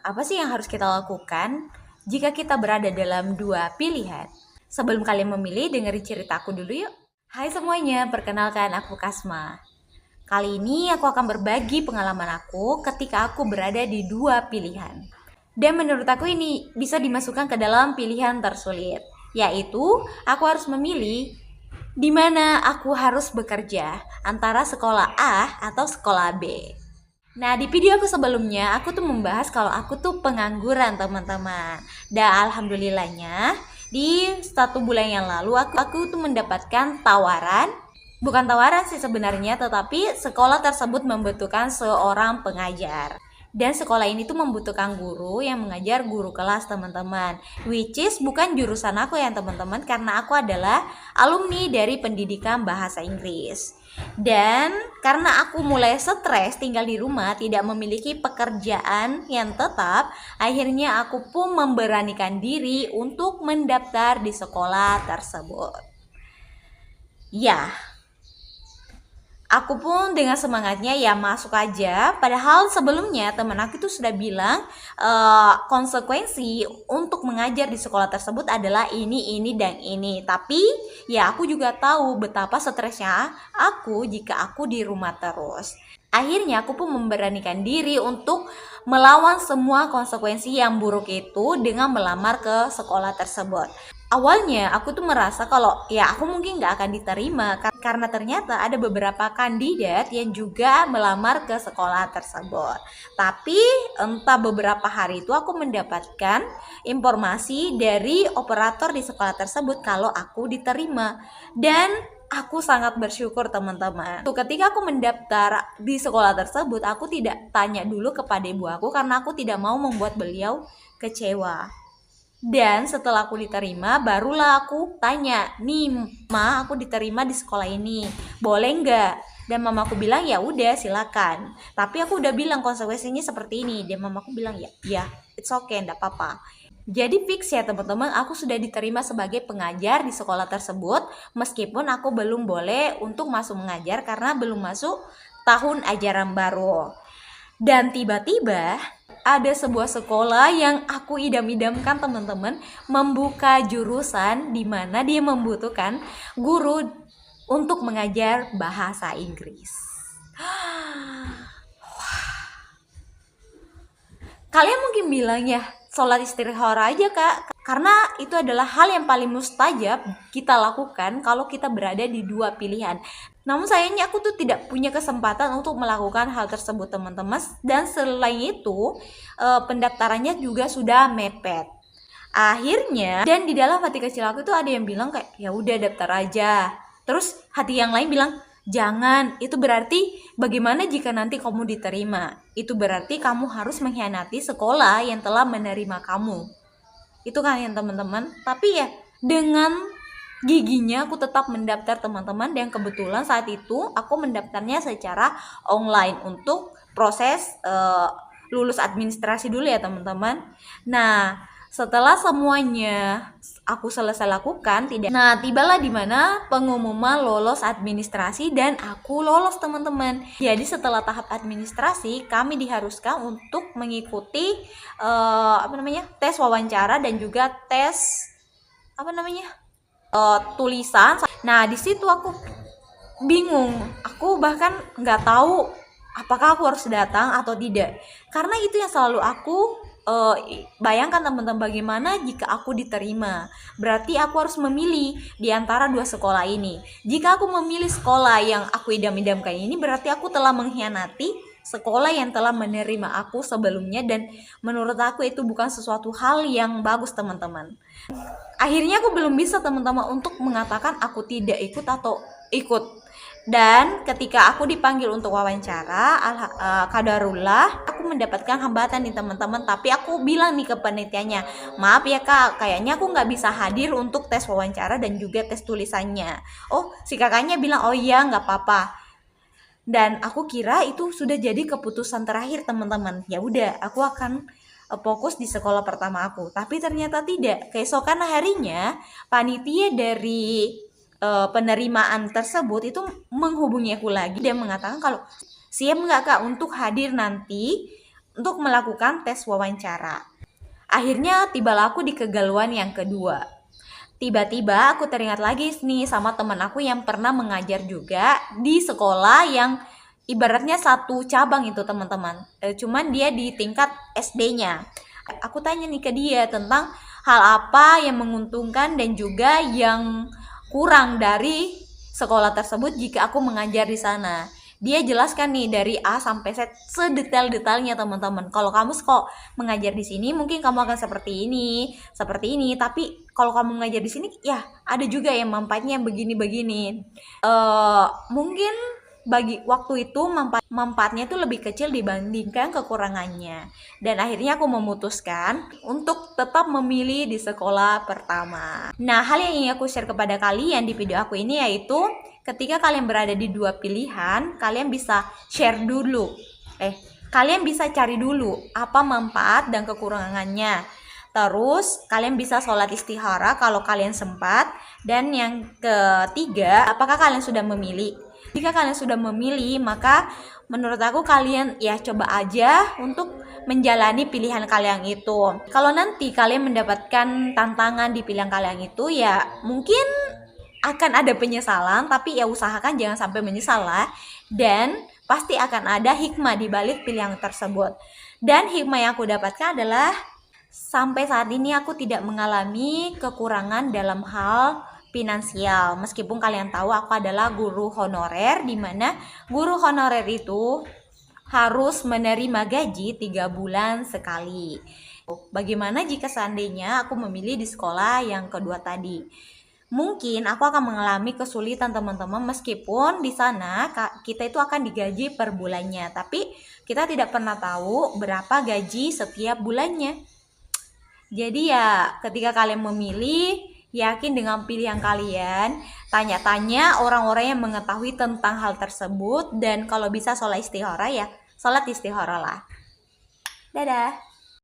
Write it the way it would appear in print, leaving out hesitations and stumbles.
Apa sih yang harus kita lakukan jika kita berada dalam dua pilihan? Sebelum kalian memilih, dengerin ceritaku dulu yuk. Hai semuanya, perkenalkan aku Kasma. Kali ini aku akan berbagi pengalaman aku ketika aku berada di dua pilihan. Dan menurut aku ini bisa dimasukkan ke dalam pilihan tersulit, yaitu aku harus memilih di mana aku harus bekerja antara sekolah A atau sekolah B. Nah, di video aku sebelumnya, aku tuh membahas kalau aku tuh pengangguran, teman-teman. Dan alhamdulillahnya, di 1 bulan yang lalu, aku tuh mendapatkan tawaran. Bukan tawaran sih sebenarnya, tetapi sekolah tersebut membutuhkan seorang pengajar. Dan sekolah ini tuh membutuhkan guru yang mengajar guru kelas, teman-teman. Which is bukan jurusan aku ya, teman-teman, karena aku adalah alumni dari pendidikan bahasa Inggris. Dan karena aku mulai stres tinggal di rumah, tidak memiliki pekerjaan yang tetap, akhirnya aku pun memberanikan diri untuk mendaftar di sekolah tersebut. Ya, aku pun dengan semangatnya ya masuk aja. Padahal sebelumnya teman aku itu sudah bilang konsekuensi untuk mengajar di sekolah tersebut adalah ini, dan ini. Tapi ya aku juga tahu betapa stresnya aku jika aku di rumah terus. Akhirnya aku pun memberanikan diri untuk melawan semua konsekuensi yang buruk itu dengan melamar ke sekolah tersebut. Awalnya aku tuh merasa kalau ya aku mungkin nggak akan diterima karena ternyata ada beberapa kandidat yang juga melamar ke sekolah tersebut. Tapi entah beberapa hari itu aku mendapatkan informasi dari operator di sekolah tersebut kalau aku diterima. Dan aku sangat bersyukur, teman-teman. Ketika aku mendaftar di sekolah tersebut, aku tidak tanya dulu kepada ibu aku karena aku tidak mau membuat beliau kecewa. Dan setelah aku diterima, barulah aku tanya, nih ma, aku diterima di sekolah ini, boleh nggak? Dan mamaku bilang ya udah silakan. Tapi aku udah bilang konsekuensinya seperti ini. Dan mamaku bilang ya, it's okay, nggak apa-apa. Jadi fix ya teman-teman, aku sudah diterima sebagai pengajar di sekolah tersebut, meskipun aku belum boleh untuk masuk mengajar karena belum masuk tahun ajaran baru. Dan tiba-tiba ada sebuah sekolah yang aku idam-idamkan, teman-teman, membuka jurusan di mana dia membutuhkan guru untuk mengajar bahasa Inggris. Kalian mungkin bilang ya, sholat istikharah aja kak, karena itu adalah hal yang paling mustajab kita lakukan kalau kita berada di dua pilihan. Namun sayangnya aku tuh tidak punya kesempatan untuk melakukan hal tersebut, teman-teman. Dan selain itu pendaftarannya juga sudah mepet. Akhirnya, dan di dalam hati kecil aku tuh ada yang bilang kayak ya udah daftar aja. Terus hati yang lain bilang jangan, itu berarti bagaimana jika nanti kamu diterima? Itu berarti kamu harus mengkhianati sekolah yang telah menerima kamu. Itu kan yang teman-teman. Tapi ya dengan giginya aku tetap mendaftar, teman-teman. Dan kebetulan saat itu aku mendaftarnya secara online untuk proses lulus administrasi dulu ya teman-teman. Nah, setelah semuanya aku selesai lakukan, tibalah di mana pengumuman lolos administrasi dan aku lolos, teman-teman. Jadi setelah tahap administrasi, kami diharuskan untuk mengikuti tes wawancara dan juga tes tulisan. Nah, di situ aku bingung. Aku bahkan nggak tahu apakah aku harus datang atau tidak. Karena itu yang selalu aku bayangkan, teman-teman, bagaimana jika aku diterima. Berarti aku harus memilih di antara dua sekolah ini. Jika aku memilih sekolah yang aku idam-idamkan ini, berarti aku telah mengkhianati sekolah yang telah menerima aku sebelumnya. Dan menurut aku itu bukan sesuatu hal yang bagus, teman-teman. Akhirnya aku belum bisa, teman-teman, untuk mengatakan aku tidak ikut atau ikut. Dan ketika aku dipanggil untuk wawancara, kadarullah aku mendapatkan hambatan nih, teman-teman. Tapi aku bilang nih ke panitianya, maaf ya kak, kayaknya aku nggak bisa hadir untuk tes wawancara dan juga tes tulisannya. Oh, si kakaknya bilang oh iya nggak apa-apa. Dan aku kira itu sudah jadi keputusan terakhir, teman-teman. Ya udah, aku akan fokus di sekolah pertama aku. Tapi ternyata tidak. Keesokan harinya panitia dari penerimaan tersebut itu menghubungi aku lagi dan mengatakan kalau siap nggak kak untuk hadir nanti untuk melakukan tes wawancara. Akhirnya tibalah aku di kegalauan yang kedua. Tiba-tiba aku teringat lagi nih sama teman aku yang pernah mengajar juga di sekolah yang ibaratnya satu cabang itu teman-teman. Cuman dia di tingkat SD-nya. Aku tanya nih ke dia tentang hal apa yang menguntungkan dan juga yang kurang dari sekolah tersebut jika aku mengajar di sana. Dia jelaskan nih dari A sampai Z sedetail-detailnya teman-teman. Kalau kamu kok mengajar di sini mungkin kamu akan seperti ini, tapi kalau kamu mengajar di sini ya ada juga yang manfaatnya begini-begini. Mungkin bagi waktu itu manfaatnya itu lebih kecil dibandingkan kekurangannya, dan akhirnya aku memutuskan untuk tetap memilih di sekolah pertama. Nah, hal yang ingin aku share kepada kalian di video aku ini yaitu ketika kalian berada di dua pilihan, kalian bisa kalian bisa cari dulu apa manfaat dan kekurangannya. Terus kalian bisa sholat istihara kalau kalian sempat. Dan yang ketiga, apakah kalian sudah memilih? Jika kalian sudah memilih, maka menurut aku kalian ya coba aja untuk menjalani pilihan kalian itu. Kalau nanti kalian mendapatkan tantangan di pilihan kalian itu, ya mungkin akan ada penyesalan, tapi ya usahakan jangan sampai menyesal lah. Dan pasti akan ada hikmah di balik pilihan tersebut. Dan hikmah yang aku dapatkan adalah sampai saat ini aku tidak mengalami kekurangan dalam hal finansial. Meskipun kalian tahu aku adalah guru honorer, di mana guru honorer itu harus menerima gaji 3 bulan sekali. Bagaimana jika seandainya aku memilih di sekolah yang kedua tadi? Mungkin aku akan mengalami kesulitan teman-teman, meskipun di sana kita itu akan digaji per bulannya, tapi kita tidak pernah tahu berapa gaji setiap bulannya. Jadi ya ketika kalian memilih, yakin dengan pilihan kalian, tanya-tanya orang-orang yang mengetahui tentang hal tersebut, dan kalau bisa sholat istihara ya sholat istihara lah. Dadah.